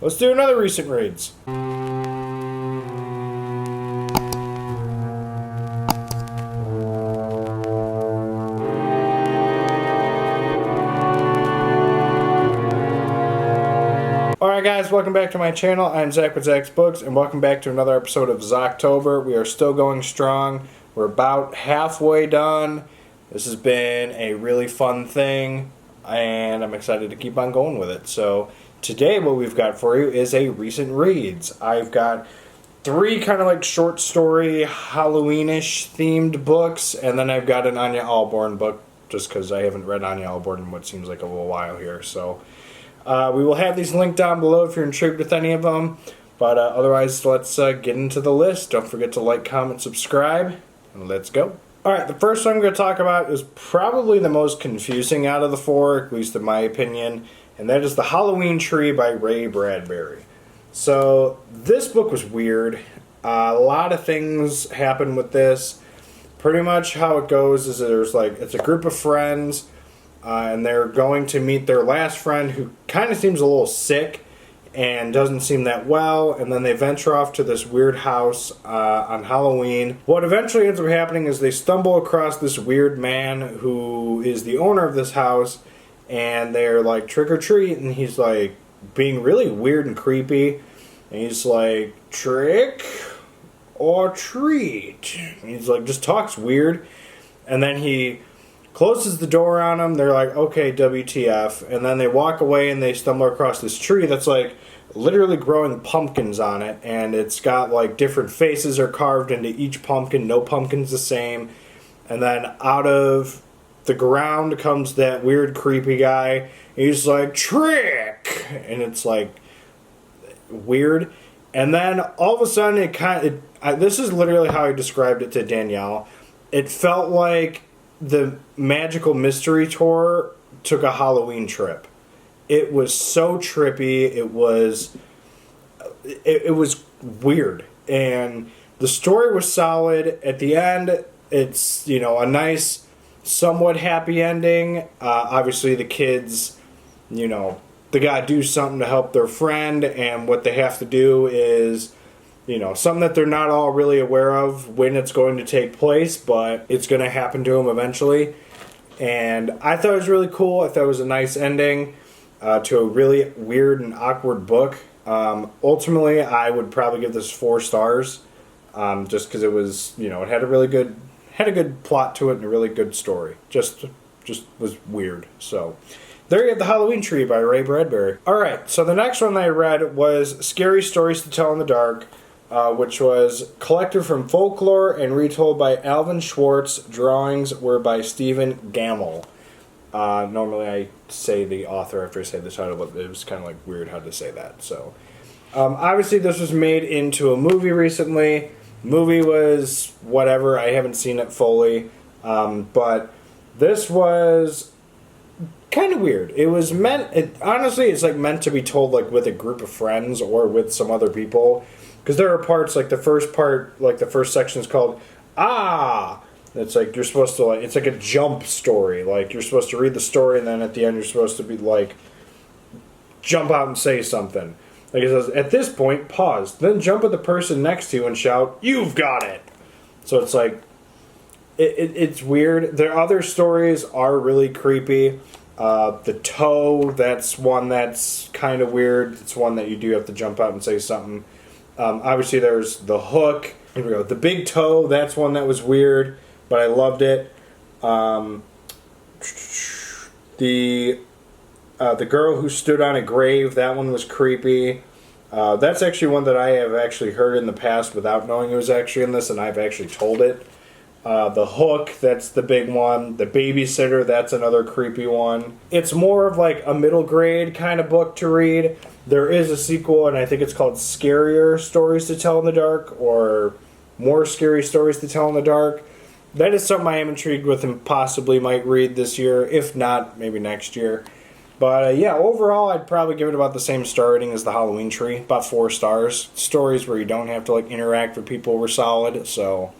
let's do another recent reads. Alright guys, welcome back to my channel. I'm Zach with Zacks Books, and welcome back to another episode of Zocktober. We are still going strong. We're about halfway done. This has been a really fun thing, and I'm excited to keep on going with it. So today what we've got for you is a recent reads. I've got three kind of like short story Halloweenish themed books, and then I've got an Anya Allborn book, just because I haven't read Anya Allborn in what seems like a little while here. So we will have these linked down below if you're intrigued with any of them. But otherwise, let's get into the list. Don't forget to like, comment, subscribe, and let's go. Alright, the first one I'm going to talk about is probably the most confusing out of the four, at least in my opinion, and that is The Halloween Tree by Ray Bradbury. So, this book was weird. A lot of things happen with this. Pretty much how it goes is there's like, it's a group of friends, and they're going to meet their last friend who kind of seems a little sick and doesn't seem that well, and then they venture off to this weird house on Halloween. What eventually ends up happening is they stumble across this weird man who is the owner of this house, and they're like, trick or treat, and he's like being really weird and creepy, and he's like, trick or treat, and he's like, just talks weird, and then he closes the door on them. They're like, okay, WTF. And then they walk away and they stumble across this tree that's like literally growing pumpkins on it. And it's got like different faces are carved into each pumpkin. No pumpkin's the same. And then out of the ground comes that weird creepy guy. He's like, trick! And it's like weird. And then all of a sudden this is literally how I described it to Danielle. It felt like the Magical Mystery Tour took a Halloween trip. It was so trippy. It was weird, and the story was solid. At the end, it's, you know, a nice, somewhat happy ending. Obviously, the kids, you know, they gotta do something to help their friend, and what they have to do is, you know, something that they're not all really aware of when it's going to take place, but it's going to happen to them eventually. And I thought it was really cool. I thought it was a nice ending to a really weird and awkward book. Ultimately, I would probably give this 4 stars, just because it was, you know, it had a good plot to it and a really good story. Just was weird. So there you have The Halloween Tree by Ray Bradbury. Alright, so the next one that I read was Scary Stories to Tell in the Dark, which was collected from Folklore and retold by Alvin Schwartz. Drawings were by Stephen Gamble. Normally I say the author after I say the title, but it was kind of like weird how to say that. So, obviously this was made into a movie recently. Movie was whatever. I haven't seen it fully, but this was kind of weird. It was honestly, it's like meant to be told like with a group of friends or with some other people. Because there are parts, like the first part, like the first section is called, it's like you're supposed to, like, it's like a jump story. Like, you're supposed to read the story, and then at the end you're supposed to be, like, jump out and say something. Like it says, at this point, pause. Then jump at the person next to you and shout, you've got it! So it's like, it's weird. Their other stories are really creepy. The toe, that's one that's kind of weird. It's one that you do have to jump out and say something. Obviously, there's The Hook. Here we go. The Big Toe, that's one that was weird, but I loved it. The Girl Who Stood on a Grave, that one was creepy. That's actually one that I have actually heard in the past without knowing it was actually in this, and I've actually told it. The Hook, that's the big one. The Babysitter, that's another creepy one. It's more of like a middle grade kind of book to read. There is a sequel, and I think it's called Scarier Stories to Tell in the Dark, or More Scary Stories to Tell in the Dark. That is something I am intrigued with and possibly might read this year. If not, maybe next year. But yeah, overall, I'd probably give it about the same star rating as The Halloween Tree. About 4 stars. Stories where you don't have to like interact with people were solid, so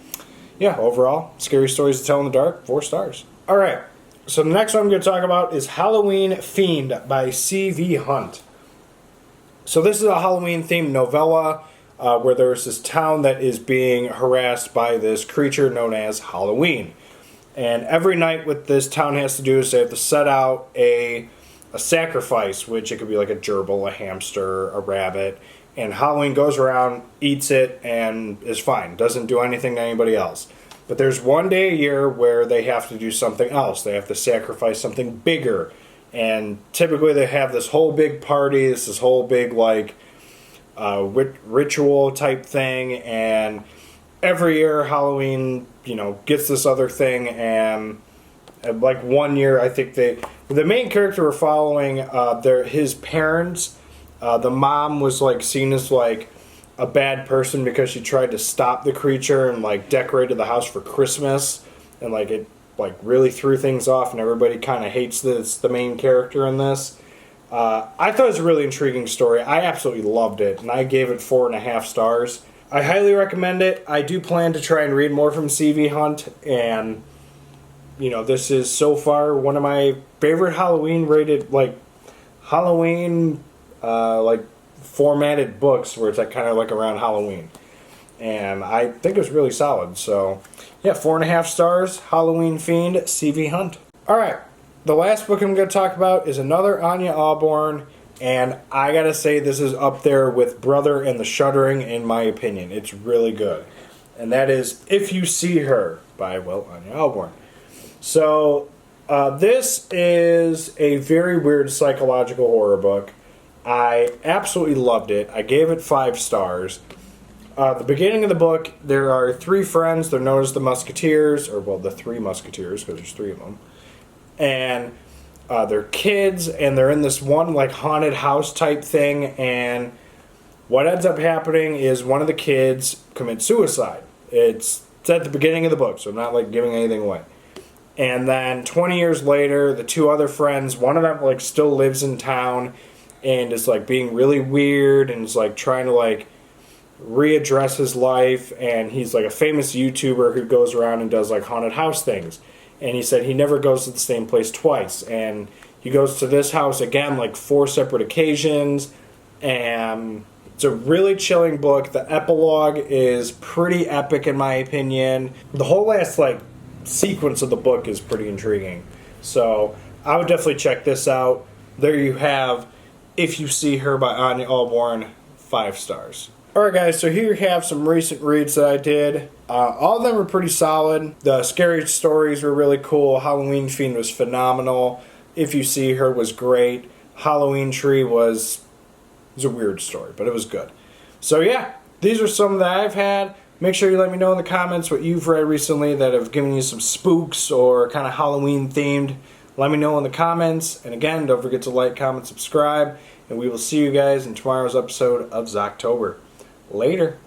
yeah, overall, Scary Stories to Tell in the Dark, 4 stars. Alright, so the next one I'm going to talk about is Halloween Fiend by C.V. Hunt. So this is a Halloween-themed novella where there's this town that is being harassed by this creature known as Halloween. And every night what this town has to do is they have to set out a sacrifice, which it could be like a gerbil, a hamster, a rabbit. And Halloween goes around, eats it, and is fine. Doesn't do anything to anybody else. But there's one day a year where they have to do something else. They have to sacrifice something bigger. And typically they have this whole big party, this whole big like ritual type thing. And every year Halloween, gets this other thing. And like one year, I think the main character we're following, his parents. The mom was like seen as like a bad person because she tried to stop the creature and like decorated the house for Christmas, and like it like really threw things off, and everybody kind of hates the main character in this. I thought it was a really intriguing story. I absolutely loved it, and I gave it 4.5 stars. I highly recommend it. I do plan to try and read more from C.V. Hunt, and this is so far one of my favorite Halloween rated Halloween formatted books where it's like kind of like around Halloween, and I think it was really solid. So yeah, 4.5 stars. Halloween Fiend, C.V. Hunt. All right, the last book I'm going to talk about is another Anya Ahlborn, and I gotta say this is up there with Brother and the Shuddering in my opinion. It's really good, and that is If You See Her by Anya Ahlborn. So this is a very weird psychological horror book. I absolutely loved it. I gave it 5 stars. The beginning of the book, there are 3 friends. They're known as the Musketeers, or the 3 Musketeers, because there's 3 of them. And they're kids, and they're in this one like haunted house type thing. And what ends up happening is one of the kids commits suicide. It's at the beginning of the book, so I'm not like giving anything away. And then 20 years later, the 2 other friends, one of them like still lives in town and is like being really weird and is like trying to like readdress his life, and he's like a famous YouTuber who goes around and does like haunted house things. And he said he never goes to the same place twice, and he goes to this house again like 4 separate occasions, and it's a really chilling book. The epilogue is pretty epic in my opinion. The whole last like sequence of the book is pretty intriguing, so I would definitely check this out. There you have If You See Her by Anya Ahlborn, 5 stars. Alright guys, so here you have some recent reads that I did. All of them were pretty solid. The scary stories were really cool. Halloween Fiend was phenomenal. If You See Her was great. Halloween Tree was a weird story, but it was good. So yeah, these are some that I've had. Make sure you let me know in the comments what you've read recently that have given you some spooks or kind of Halloween themed. Let me know in the comments. And again, don't forget to like, comment, subscribe. And we will see you guys in tomorrow's episode of Zocktober. Later.